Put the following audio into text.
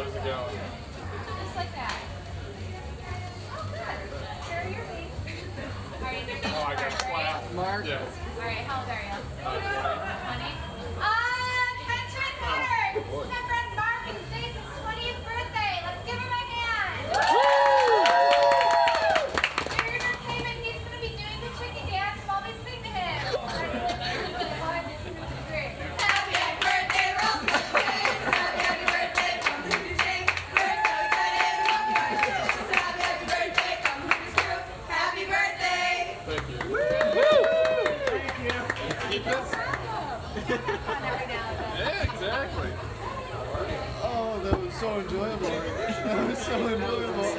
does it go? Just like that. Oh, good. Share your wings. All right, your Oh, I got flat. Mark? Yes. All right, how old are you? 20. 20? Attention hitters! This is my friend Mark, and today's his 20th birthday. Let's give him a hand. For your entertainment, he's going to be doing the chicken dance while we sing to him. One, two, three. Happy birthday, Ross! Happy birthday, come to the sing. We're so excited, we love your shows. Happy birthday, come to the crew. Happy birthday! Thank you. Keep this? Yeah, exactly. Oh, that was so enjoyable. That was so enjoyable.